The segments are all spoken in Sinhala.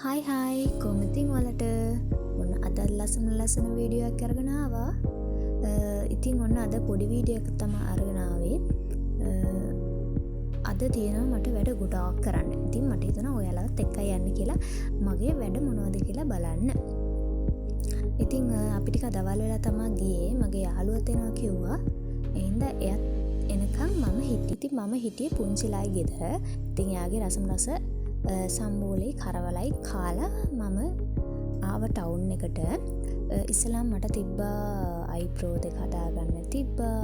හයි කොහොමද ඉතින් ඔයාලට ඔන්න අද ලස්සන වීඩියෝ එකක් අරගෙන ආවා. ඉතින් ඔන්න අද පොඩි වීඩියෝ එකක් තමයි අරගෙන ආවේ. අද තියෙනවා මට වැඩ ගොඩාක් කරන්න. ඉතින් මට හිතුණා ඔයාලත් එක්කයි යන්න කියලා මගේ වැඩ මොනවද කියලා බලන්න. ඉතින් අපි ටික දවල් වෙලා තමයි ගියේ. මගේ යාළුවත් එනවා කිව්වා. එහෙනම් එයත් එනකන් මම හිටියේ පුංචිලායි ගෙදර. ඉතින් යාගේ රසම රස සම්බෝලේ කරවලයි කාලා මම ආව ටවුන් එකට. ඉස්සෙල්ලාම මට තිබ්බා අයිබ්‍රෝ දෙක හදාගන්න තිබ්බා.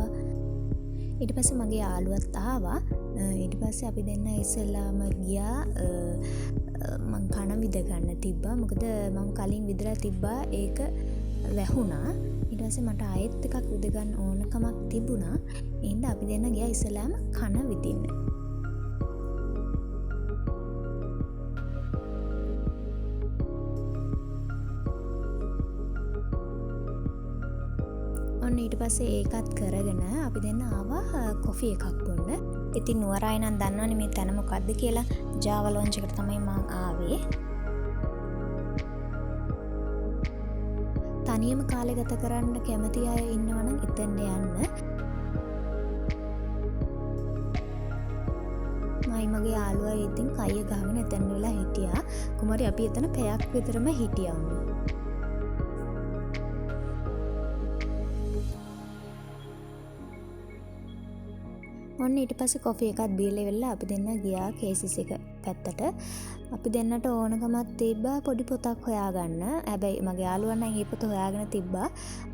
ඊට පස්සේ මගේ යාළුවත් ආවා. ඊට පස්සේ අපි දෙන්න ඉස්සෙල්ලාම ගියා මං කන විද ගන්න තිබ්බා. මොකද මම කලින් විදලා තිබ්බා ඒක වැහුණා. ඊට පස්සේ මට ආයෙත් එකක් විද ගන්න ඕනකමක් තිබුණා. එහෙනම් අපි දෙන්න ගියා ඉස්සෙල්ලාම කන විදින්න. ඊට පස්සේ ඒකත් කරගෙන අපි දෙන්න ආවා කොෆි එකක් බොන්න. ඉතින් නුවරයි නම් දන්නවනේ මේ තැන මොකද්ද කියලා. ජාවා ලොන්ජ් එකට තමයි මම ආවේ. තනියම කාලය ගත කරන්න කැමති අය ඉන්නවනම් එතෙන් යන්න. මගේ යාළුවා ඉතින් කය ගහගෙන එතන වෙලා හිටියා. කුමාරි අපි එතන පැයක් විතරම හිටියා. ඔන්න ඊට පස්සේ කොෆි එකක් බීලා වෙලා අපි දෙන්න ගියා කේසිස් එක පැත්තට. අපි දෙන්නට ඕනකමක් තිබ්බා පොඩි පොතක් හොයාගන්න. හැබැයි මගේ යාළුවා නම් ඒ පොත හොයාගෙන තිබ්බා.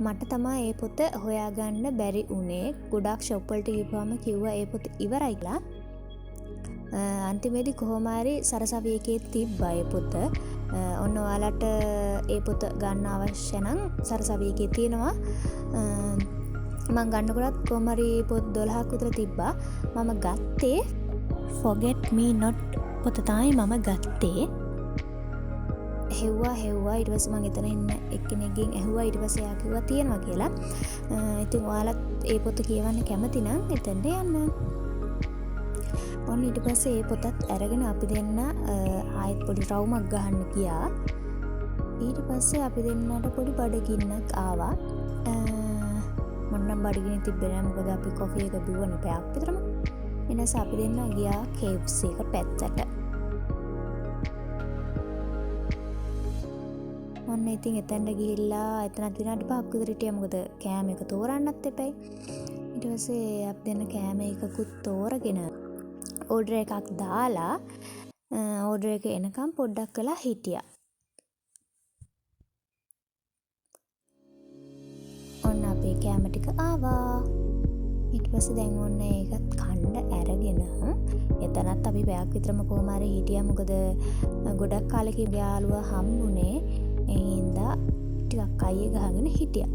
මට තමයි ඒ පොත හොයාගන්න බැරි වුණේ. ගොඩක් ෂොප් වලට ගිහුවාම කිව්වා ඒ පොත ඉවරයි කියලා. අන්තිමේදී කොහොම හරි සරසවි එකේ තිබ්බා ඒ පොත. ඔන්න ඔයාලට ඒ පොත ගන්න අවශ්‍ය නම් සරසවි එකේ තියෙනවා. මං ගන්නකොටත් කොහමරි පොත් 12ක් විතර තිබ්බා. මම ගත්තේ Forget Me Not පොත තමයි මම ගත්තේ. හෙව්වා ඊට පස්සේ මං එතන ඉන්න එක්කෙනෙක්ගෙන් ඇහුවා. ඊට පස්සේ එයා කිව්වා තියෙනවා කියලා. ඉතින් ඔයාලත් ඒ පොත කියවන්න කැමති නම් එතනට යන්න. ඔන්න ඊට පස්සේ ඒ පොතත් අරගෙන අපි දෙන්න ආයෙත් පොඩි රවුමක් ගහන්න ගියා. ඊට පස්සේ අපි දෙන්නට පොඩි බඩගින්නක් ආවා. මොන්නම් බඩගින්න තිබ්බේ නෑ. මොකද අපි කොෆි එක බිව්වනේ පැයක් විතරම. ඊනස අපි දෙන්න ගියා KFC එක පැත්තට. ඔන්න ඉතින් එතනට ගිහිල්ලා එතනත් විනාඩි 5ක් විතර හිටියා. මොකද කෑම එක තෝරන්නත් එපයි. ඊට පස්සේ අපි දෙන්න කෑම එකකුත් තෝරගෙන ඕඩර් එකක් දාලා ඕඩර් එක එනකම් පොඩ්ඩක් වෙලා හිටියා. ඔන්න අපේ කෑම ටික ආවා. ඊට පස්සේ දැන් ඔන්න ඒකත් කන්න අරගෙන එතනත් අපි පැයක් විතරම කොහොම හරි හිටියා. මොකද ගොඩක් කාලෙකින් යාළුවා හම්බුනේ. ඒ හින්දා ටිකක් අයිය ගහගෙන හිටියා.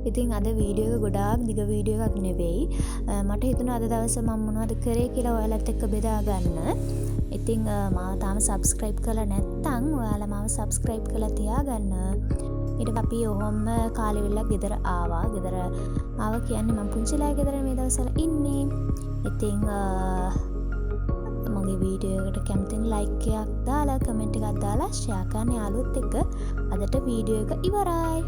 ඉතින් අද වීඩියෝ එක ගොඩාක් දිග වීඩියෝ එකක් නෙවෙයි. මට හිතුණා අද දවසේ මම මොනවද කරේ කියලා ඔයාලත් එක්ක බෙදා ගන්න. ඉතින් මාව තාම subscribe කරලා නැත්නම් ඔයාලා මාව subscribe කරලා තියාගන්න. ඊට අපි ඔහොම කාලෙ වෙලා ගෙදර ආවා. ගෙදර ආවා කියන්නේ මම පුංචිලා ගෙදර මේ දවස්වල ඉන්නේ. ඉතින් මගේ වීඩියෝ එකට කැමතිනම් like එකක් දාලා comment එකක් දාලා share කරන්න යාළුවොත් එක්ක. අදට වීඩියෝ එක ඉවරයි.